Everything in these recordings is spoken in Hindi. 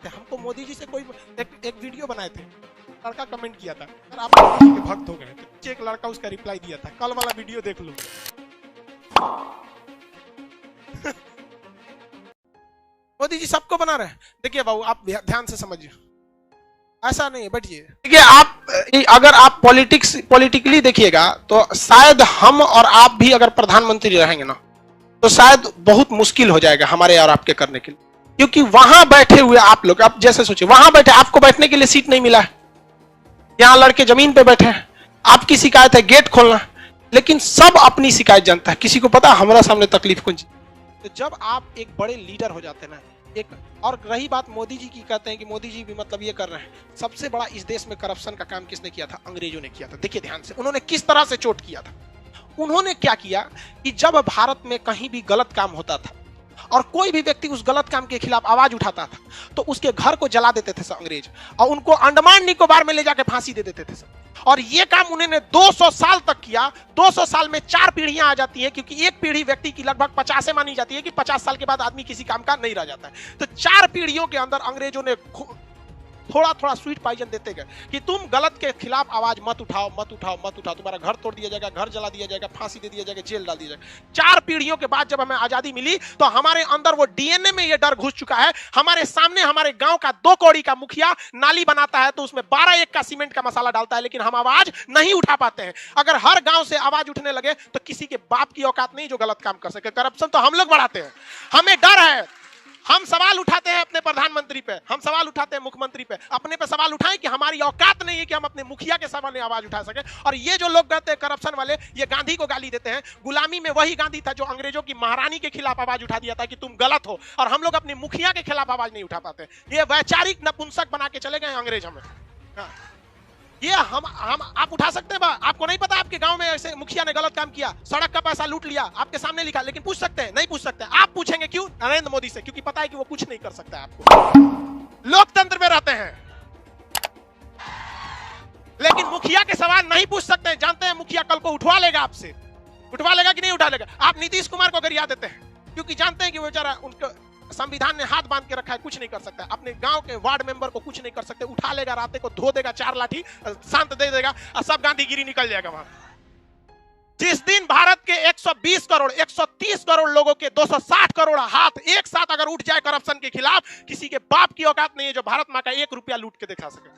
करते, हमको मोदी जी से कोई एक वीडियो बनाए थे, लड़का कमेंट किया था सर आप मोदी जी के भक्त हो गए, तो नीचे एक लड़का उसका रिप्लाई दिया था, कल वाला वीडियो देख लो। मोदी जी सबको बना रहे हैं। देखिए बाबू आप ध्यान से समझिए, ऐसा नहीं है, बैठिए। देखिए आप अगर आप पॉलिटिकली देखिएगा तो शायद हम और आप भी अगर प्रधानमंत्री रहेंगे ना तो शायद बहुत मुश्किल हो जाएगा हमारे और आपके करने के लिए, क्योंकि वहां बैठे हुए आप लोग, आप जैसे सोचिए वहां बैठे, आपको बैठने के लिए सीट नहीं मिला है, यहां लड़के जमीन पे बैठे हैं, आपकी शिकायत है गेट खोलना, लेकिन सब अपनी शिकायत जानता है, किसी को पता हमारा सामने तकलीफ कौन सी। तो जब आप एक बड़े लीडर हो जाते हैं ना, एक और रही बात मोदी जी की, कहते हैं कि मोदी जी भी मतलब ये कर रहे हैं, सबसे बड़ा इस देश में करप्शन का काम किसने किया था? अंग्रेजों ने किया था। देखिए ध्यान से उन्होंने किस तरह से चोट किया था। उन्होंने क्या किया कि जब भारत में कहीं भी गलत काम होता था और कोई भी व्यक्ति उस गलत काम के खिलाफ आवाज उठाता था तो उसके घर को जला देते थे अंग्रेज, और उनको अंडमान निकोबार में ले जाकर फांसी दे देते थे सर। और ये काम उन्होंने 200 साल तक किया। 200 साल में 4 पीढ़ियां आ जाती है, क्योंकि एक पीढ़ी व्यक्ति की लगभग 50 मानी जाती है कि 50 साल के बाद आदमी किसी काम का नहीं रह जाता है। तो 4 पीढ़ियों के अंदर अंग्रेजों ने थोड़ा थोड़ा स्वीट पॉइजन देते गए कि तुम गलत के खिलाफ आवाज मत उठाओ, मत उठाओ, मत उठाओ, तुम्हारा घर तोड़ दिया जाएगा, घर जला दिया जाएगा, फांसी दे दिया जाएगा, जेल डाल दिया जाएगा। 4 पीढ़ियों के बाद जब हमें आजादी मिली तो हमारे अंदर वो डीएनए में ये डर घुस चुका है। हमारे सामने हमारे गांव का 2 कौड़ी का मुखिया नाली बनाता है तो उसमें 12 एक का सीमेंट का मसाला डालता है, लेकिन हम आवाज नहीं उठा पाते हैं। अगर हर गांव से आवाज उठने लगे तो किसी के बाप की औकात नहीं जो गलत काम कर सके। करप्शन तो हम लोग बढ़ाते हैं, हमें डर है। हम सवाल उठाते हैं अपने प्रधानमंत्री पे, हम सवाल उठाते हैं मुख्यमंत्री पे, अपने पे सवाल उठाएं कि हमारी औकात नहीं है कि हम अपने मुखिया के सामने आवाज उठा सके। और ये जो लोग कहते हैं करप्शन वाले, ये गांधी को गाली देते हैं। गुलामी में वही गांधी था जो अंग्रेजों की महारानी के खिलाफ आवाज उठा दिया था कि तुम गलत हो, और हम लोग अपने मुखिया के खिलाफ आवाज नहीं उठा पाते। ये वैचारिक नपुंसक बना के चले गए अंग्रेज हमें। हाँ। ये हम आप उठा सकते हैं। आपको नहीं पता आपके गांव में ऐसे मुखिया ने गलत काम किया, सड़क का पैसा लूट लिया, आपके सामने लिखा, लेकिन पूछ सकते हैं? नहीं पूछ सकते। आप पूछेंगे क्यों? नरेंद्र मोदी से, क्योंकि पता है कि वो कुछ नहीं कर सकता है। आपको लोकतंत्र में रहते हैं, लेकिन मुखिया के सवाल नहीं पूछ सकते। जानते हैं मुखिया कल को उठवा लेगा आपसे, उठवा लेगा कि नहीं उठा लेगा। आप नीतीश कुमार को गरिया देते हैं क्योंकि जानते हैं कि वो बेचारा, उनका संविधान ने हाथ बांध के रखा है, कुछ नहीं कर सकता। अपने गांव के वार्ड मेंबर को कुछ नहीं कर सकते। उठा लेगा, राते को धो देगा 4 लाठी, शांत दे देगा और सब गांधीगिरी निकल जाएगा वहां। जिस दिन भारत के 120 करोड़ 130 करोड़ लोगों के 260 करोड़ हाथ एक साथ अगर उठ जाए करप्शन के खिलाफ, किसी के बाप की औकात नहीं है जो भारत मां का 1 रुपया लूट के दिखा सके।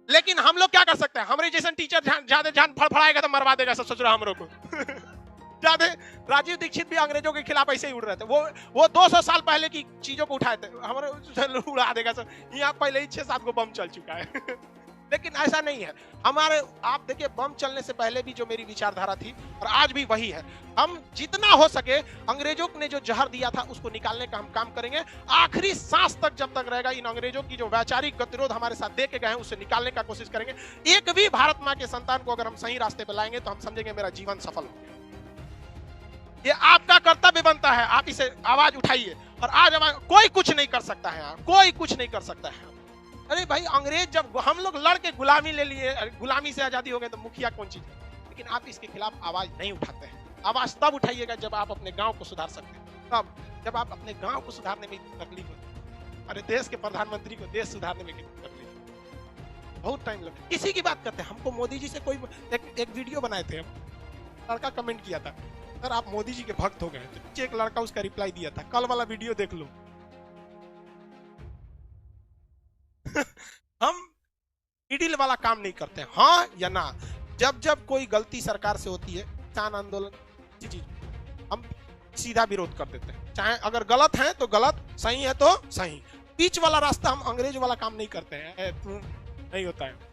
लेकिन हम लोग क्या कर सकते हैं? हमारे जैसे टीचर ज्यादा जान फड़फड़ाएगा तो मरवा देगा सब ससुरा हम लोग को। ज्यादा राजीव दीक्षित भी अंग्रेजों के खिलाफ ऐसे ही उड़ रहे थे। वो 200 साल पहले की चीजों को उठाए थे, हमारे उड़ा देगा सर। यहाँ पहले ही 6-7 को बम चल चुका है। लेकिन ऐसा नहीं है हमारे। आप देखिए बम चलने से पहले भी जो मेरी विचारधारा थी और आज भी वही है। हम जितना हो सके अंग्रेजों ने जो जहर दिया था उसको निकालने का हम काम करेंगे। आखिरी सांस तक जब तक रहेगा इन अंग्रेजों की जो वैचारिक गतिरोध हमारे साथ दे के गए हैं उससे निकालने का कोशिश करेंगे। एक भी भारत माँ के संतान को अगर हम सही रास्ते पर लाएंगे तो हम समझेंगे मेरा जीवन सफल हो गया। ये आपका कर्तव्य बनता है, आप इसे आवाज उठाइए। और आज कोई कुछ नहीं कर सकता है, कोई कुछ नहीं कर सकता है। अरे भाई अंग्रेज जब हम लोग लड़ के गुलामी ले लिए, गुलामी से आजादी हो गई, तो मुखिया कौन चीज है? लेकिन आप इसके खिलाफ आवाज नहीं उठाते हैं। आवाज तब उठाइएगा जब आप अपने गांव को सुधार सकते हैं, तब जब आप अपने गांव को सुधारने में तकलीफ होती है। अरे देश के प्रधानमंत्री को देश सुधारने में कितनी तकलीफ, बहुत टाइम लगता। इसी की बात करते हैं। हमको मोदी जी से कोई एक वीडियो बनाए थे, लड़का कमेंट किया था सर आप मोदी जी के भक्त हो गए, तो नीचे एक लड़का उसका रिप्लाई दिया था, कल वाला वीडियो देख लो। हम मिडिल वाला काम नहीं करते, हाँ या ना। जब जब कोई गलती सरकार से होती है, किसान आंदोलन, चीज हम सीधा विरोध कर देते हैं। चाहे अगर गलत है तो गलत, सही है तो सही। बीच वाला रास्ता हम अंग्रेज वाला काम नहीं करते हैं, नहीं होता है।